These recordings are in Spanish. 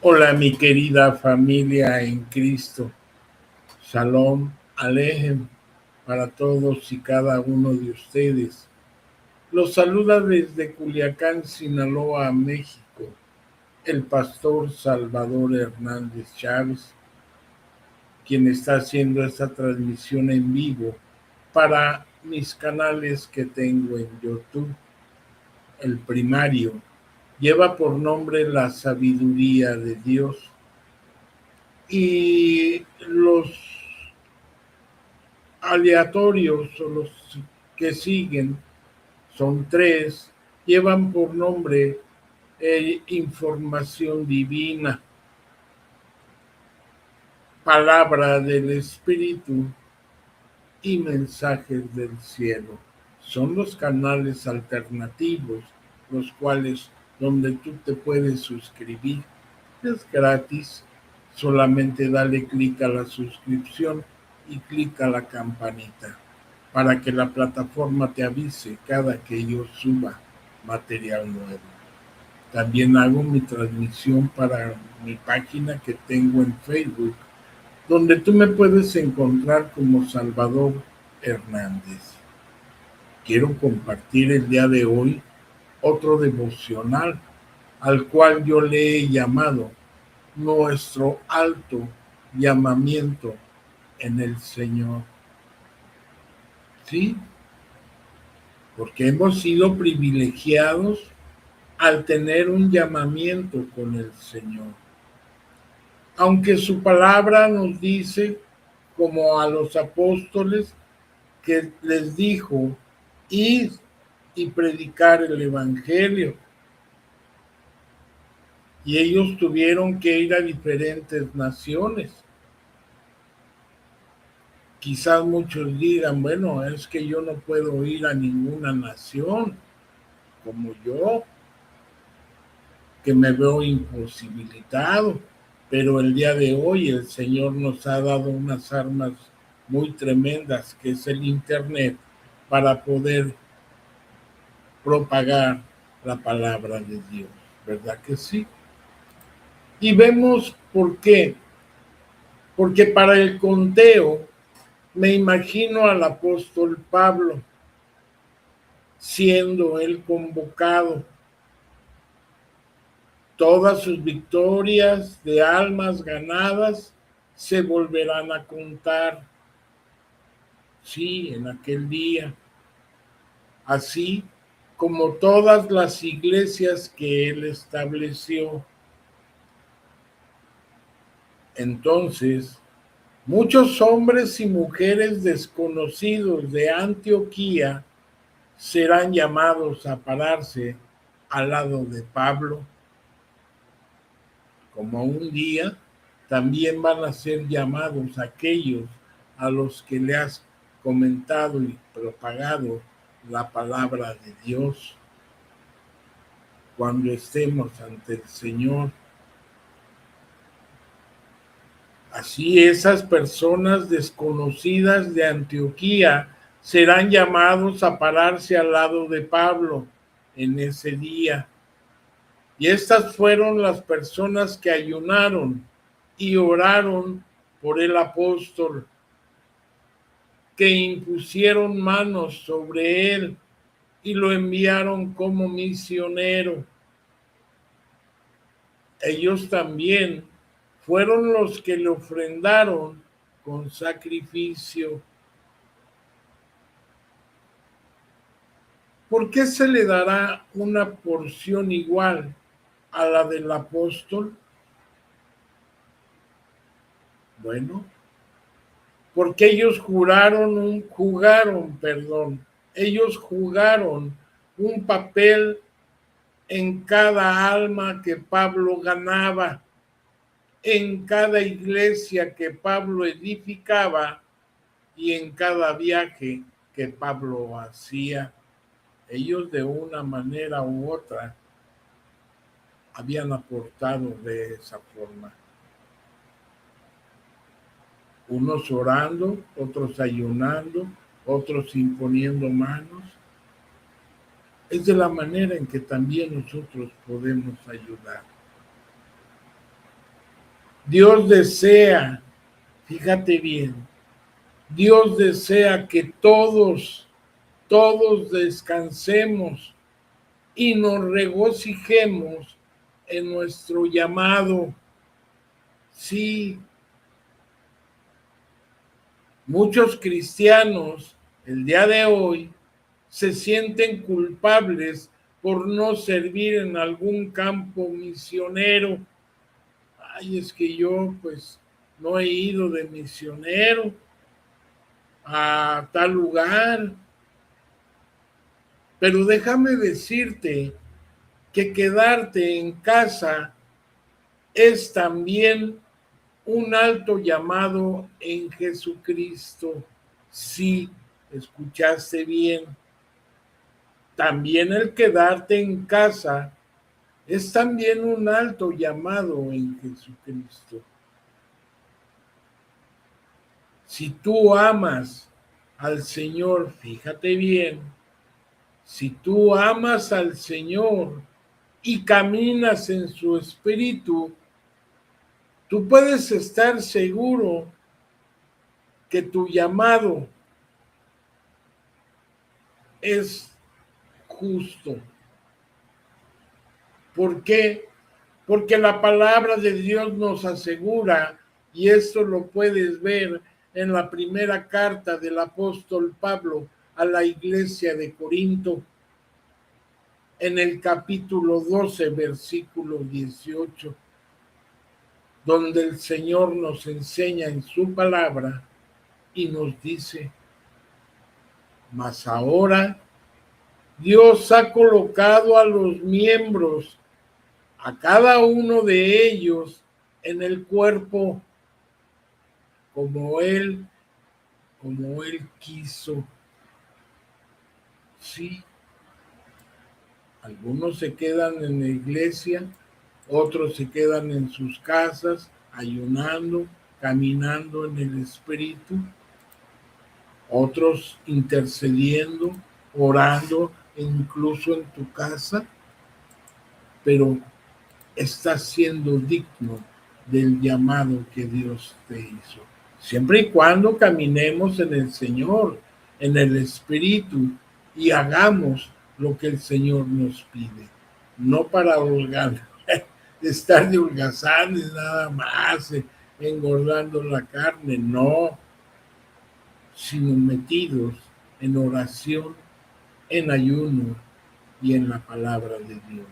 Hola mi querida familia en Cristo, Shalom Alejem para todos y cada uno de ustedes. Los saluda desde Culiacán, Sinaloa, México, el pastor Salvador Hernández Chávez, quien está haciendo esta transmisión en vivo para mis canales que tengo en YouTube. El primario lleva por nombre La Sabiduría de Dios y los aleatorios o los que siguen, son tres, llevan por nombre información divina, palabra del Espíritu y mensajes del cielo. Son los canales alternativos, los cuales donde tú te puedes suscribir. Es gratis, solamente dale clic a la suscripción y clic a la campanita para que la plataforma te avise cada que yo suba material nuevo. También hago mi transmisión para mi página que tengo en Facebook, donde tú me puedes encontrar como Salvador Hernández. Quiero compartir el día de hoy otro devocional al cual yo le he llamado nuestro alto llamamiento en el Señor. Sí, porque hemos sido privilegiados al tener un llamamiento con el Señor. Aunque su palabra nos dice, como a los apóstoles, que les dijo, id y predicar el Evangelio. Y ellos tuvieron que ir a diferentes naciones. Quizás muchos digan, bueno, es que yo no puedo ir a ninguna nación como yo, que me veo imposibilitado, pero el día de hoy el Señor nos ha dado unas armas muy tremendas, que es el Internet, para poder propagar la palabra de Dios, ¿verdad que sí? Y vemos por qué, porque para el conteo me imagino al apóstol Pablo siendo él convocado. Todas sus victorias de almas ganadas se volverán a contar, sí, en aquel día, así como todas las iglesias que él estableció. Entonces, muchos hombres y mujeres desconocidos de Antioquía serán llamados a pararse al lado de Pablo, como un día también van a ser llamados aquellos a los que le has comentado y propagado la palabra de Dios cuando estemos ante el Señor. Así esas personas desconocidas de Antioquía serán llamados a pararse al lado de Pablo en ese día. Y estas fueron las personas que ayunaron y oraron por el apóstol, que impusieron manos sobre él y lo enviaron como misionero. Ellos también fueron los que le ofrendaron con sacrificio. ¿Por qué se le dará una porción igual a la del apóstol? Bueno, porque ellos ellos jugaron un papel en cada alma que Pablo ganaba, en cada iglesia que Pablo edificaba y en cada viaje que Pablo hacía. Ellos de una manera u otra habían aportado de esa forma. Unos orando, otros ayunando, otros imponiendo manos. Es de la manera en que también nosotros podemos ayudar. Dios desea, fíjate bien, Dios desea que todos descansemos y nos regocijemos en nuestro llamado. Sí, muchos cristianos el día de hoy se sienten culpables por no servir en algún campo misionero. Ay, es que yo pues no he ido de misionero a tal lugar. Pero déjame decirte que quedarte en casa es también un alto llamado en Jesucristo. Sí, escuchaste bien. También el quedarte en casa es también un alto llamado en Jesucristo. Si tú amas al Señor, fíjate bien, si tú amas al Señor y caminas en su espíritu, tú puedes estar seguro que tu llamado es justo. ¿Por qué? Porque la palabra de Dios nos asegura, y esto lo puedes ver en la primera carta del apóstol Pablo a la iglesia de Corinto, en el capítulo 12, versículo 18, donde el Señor nos enseña en su palabra y nos dice: mas ahora Dios ha colocado a los miembros, a cada uno de ellos, en el cuerpo como Él quiso. Sí, algunos se quedan en la iglesia, otros se quedan en sus casas, ayunando, caminando en el Espíritu, otros intercediendo, orando, incluso en tu casa, pero estás siendo digno del llamado que Dios te hizo. Siempre y cuando caminemos en el Señor, en el Espíritu, y hagamos lo que el Señor nos pide. No para estar de holgazanes nada más, engordando la carne, no, sino metidos en oración, en ayuno y en la palabra de Dios.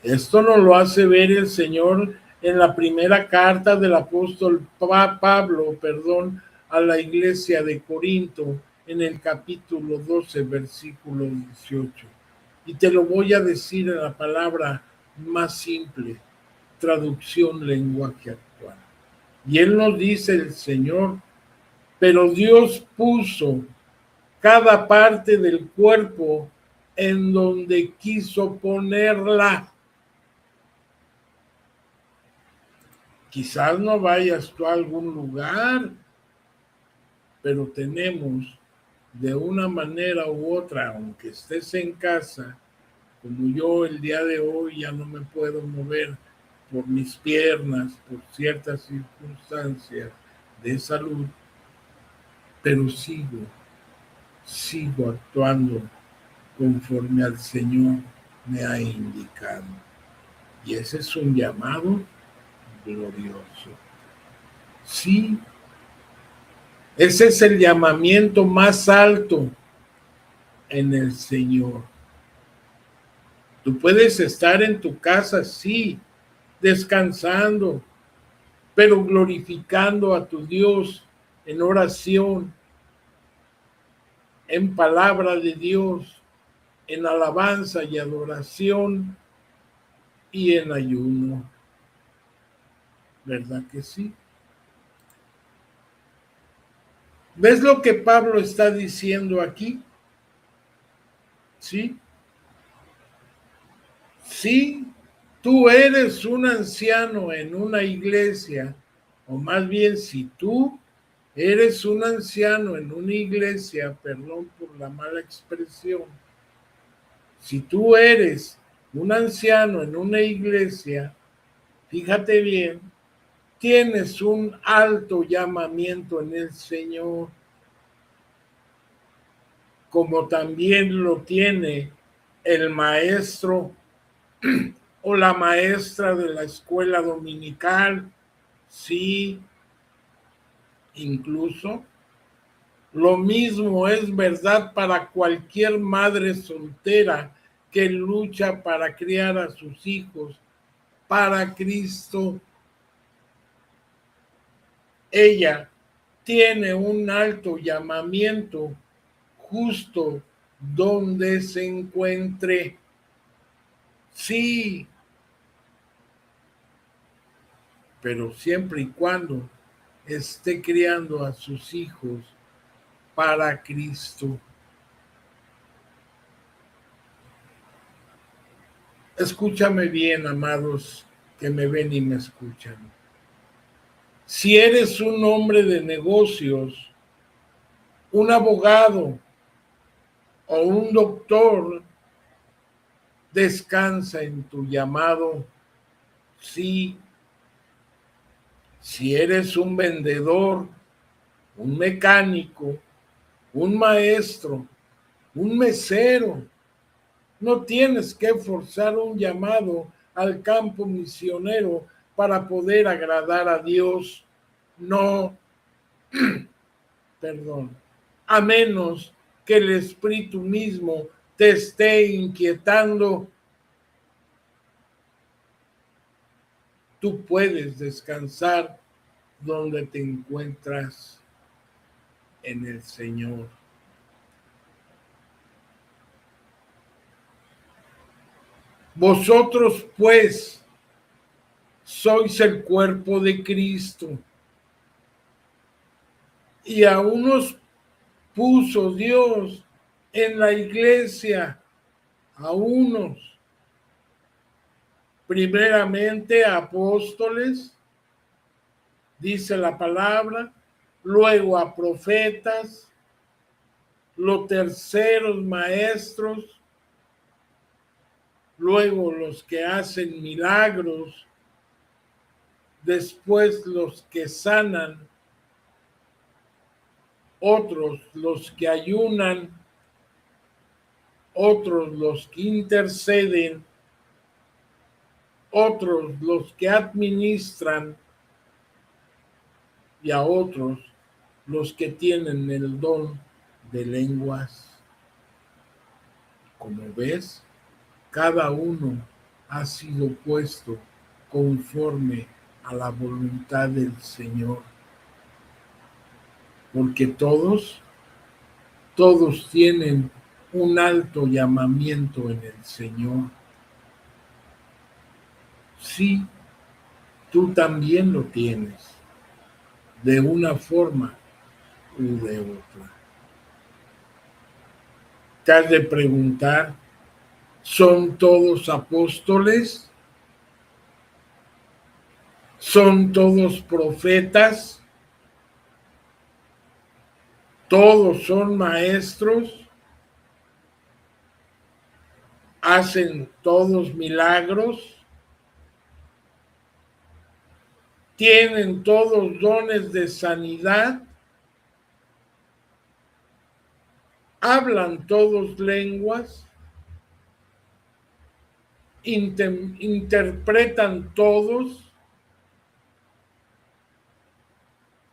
Esto nos lo hace ver el Señor en la primera carta del apóstol Pablo, a la iglesia de Corinto, en el capítulo 12, versículo 18. Y te lo voy a decir en la palabra más simple, traducción lenguaje actual. Y él nos dice el Señor: pero Dios puso cada parte del cuerpo en donde quiso ponerla. Quizás no vayas tú a algún lugar, pero tenemos de una manera u otra, aunque estés en casa, como yo el día de hoy ya no me puedo mover por mis piernas, por ciertas circunstancias de salud, pero sigo actuando conforme al Señor me ha indicado. Y ese es un llamado glorioso. Sí, ese es el llamamiento más alto en el Señor. Tú puedes estar en tu casa, sí, descansando, pero glorificando a tu Dios en oración, en palabra de Dios, en alabanza y adoración y en ayuno. ¿Verdad que sí? ¿Ves lo que Pablo está diciendo aquí? Sí. Si tú eres un anciano en una iglesia, o más bien si tú eres un anciano en una iglesia, perdón por la mala expresión, si tú eres un anciano en una iglesia, fíjate bien, tienes un alto llamamiento en el Señor, como también lo tiene el maestro o la maestra de la escuela dominical. Sí, incluso lo mismo es verdad para cualquier madre soltera que lucha para criar a sus hijos para Cristo. Ella tiene un alto llamamiento justo donde se encuentre. Sí, pero siempre y cuando esté criando a sus hijos para Cristo. Escúchame bien, amados que me ven y me escuchan. Si eres un hombre de negocios, un abogado o un doctor, descansa en tu llamado. Sí, si eres un vendedor, un mecánico, un maestro, un mesero, no tienes que forzar un llamado al campo misionero para poder agradar a Dios. No, perdón. A menos que el Espíritu mismo te esté inquietando, tú puedes descansar donde te encuentras en el Señor. Vosotros, pues, sois el cuerpo de Cristo, y a unos puso Dios en la iglesia, a unos, primeramente apóstoles, dice la palabra, luego a profetas, los terceros maestros, luego los que hacen milagros, después los que sanan, otros los que ayunan, otros los que interceden, otros los que administran y a otros los que tienen el don de lenguas. Como ves, cada uno ha sido puesto conforme a la voluntad del Señor, porque todos tienen un alto llamamiento en el Señor. Sí, tú también lo tienes, de una forma u de otra. Te has de preguntar, ¿son todos apóstoles? ¿Son todos profetas? ¿Todos son maestros? ¿Hacen todos milagros? ¿Tienen todos dones de sanidad? ¿Hablan todos lenguas? ¿Interpretan todos?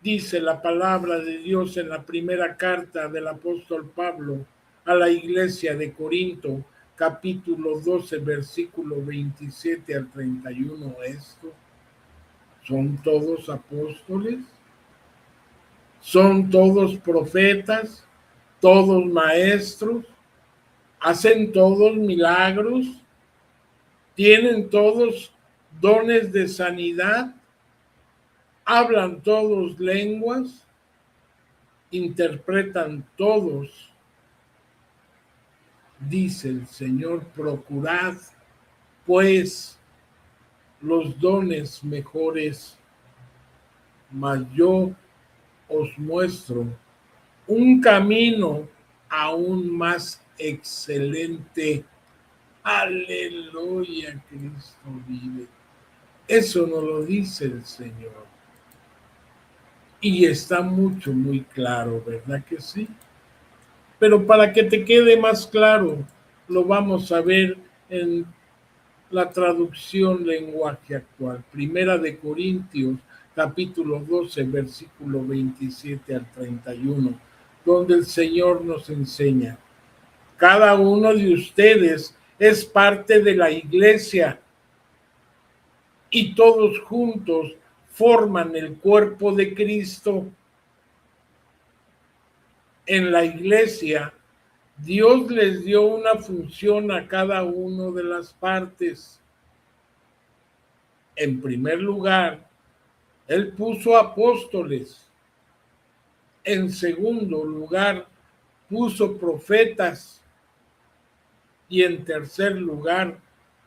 Dice la palabra de Dios en la primera carta del apóstol Pablo a la iglesia de Corinto, capítulo 12, versículo 27 al 31, esto. ¿Son todos apóstoles? ¿Son todos profetas? ¿Todos maestros? ¿Hacen todos milagros? ¿Tienen todos dones de sanidad? ¿Hablan todos lenguas? ¿Interpretan todos? Dice el Señor, procurad pues los dones mejores, mas yo os muestro un camino aún más excelente. Aleluya, Cristo vive. Eso nos lo dice el Señor. Y está mucho, muy claro, ¿verdad que sí? Pero para que te quede más claro, lo vamos a ver en la traducción lenguaje actual. Primera de Corintios, capítulo 12, versículo 27 al 31, donde el Señor nos enseña: cada uno de ustedes es parte de la iglesia y todos juntos forman el cuerpo de Cristo. En la iglesia, Dios les dio una función a cada uno de las partes. En primer lugar, Él puso apóstoles. En segundo lugar, puso profetas. Y en tercer lugar,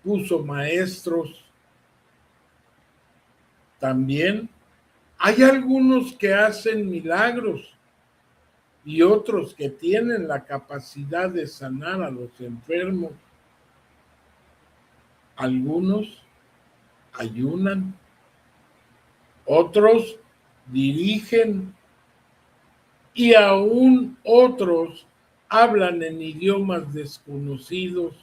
puso maestros. También hay algunos que hacen milagros y otros que tienen la capacidad de sanar a los enfermos. Algunos ayunan, otros dirigen y aún otros hablan en idiomas desconocidos.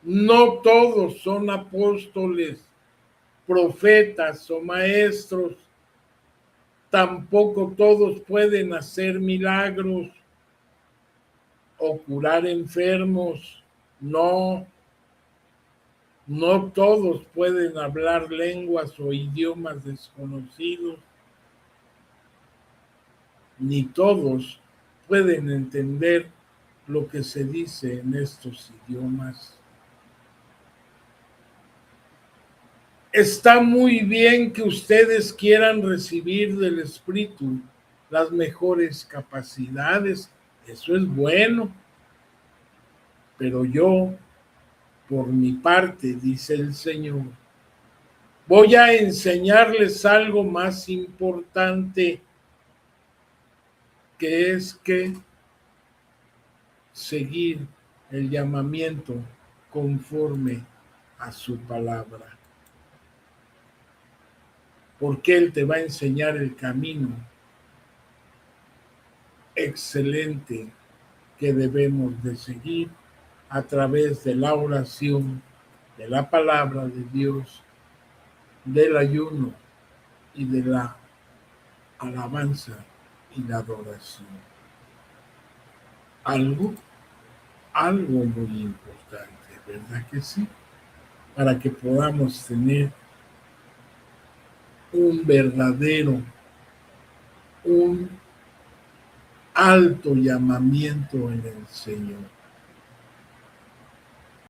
No todos son apóstoles, profetas o maestros. Tampoco todos pueden hacer milagros o curar enfermos. No, no todos pueden hablar lenguas o idiomas desconocidos. Ni todos pueden entender lo que se dice en estos idiomas. Está muy bien que ustedes quieran recibir del Espíritu las mejores capacidades, eso es bueno, pero yo, por mi parte, dice el Señor, voy a enseñarles algo más importante, que es que seguir el llamamiento conforme a su palabra. Porque Él te va a enseñar el camino excelente que debemos de seguir a través de la oración, de la palabra de Dios, del ayuno y de la alabanza y la adoración. Algo muy importante, ¿verdad que sí? Para que podamos tener un alto llamamiento en el Señor.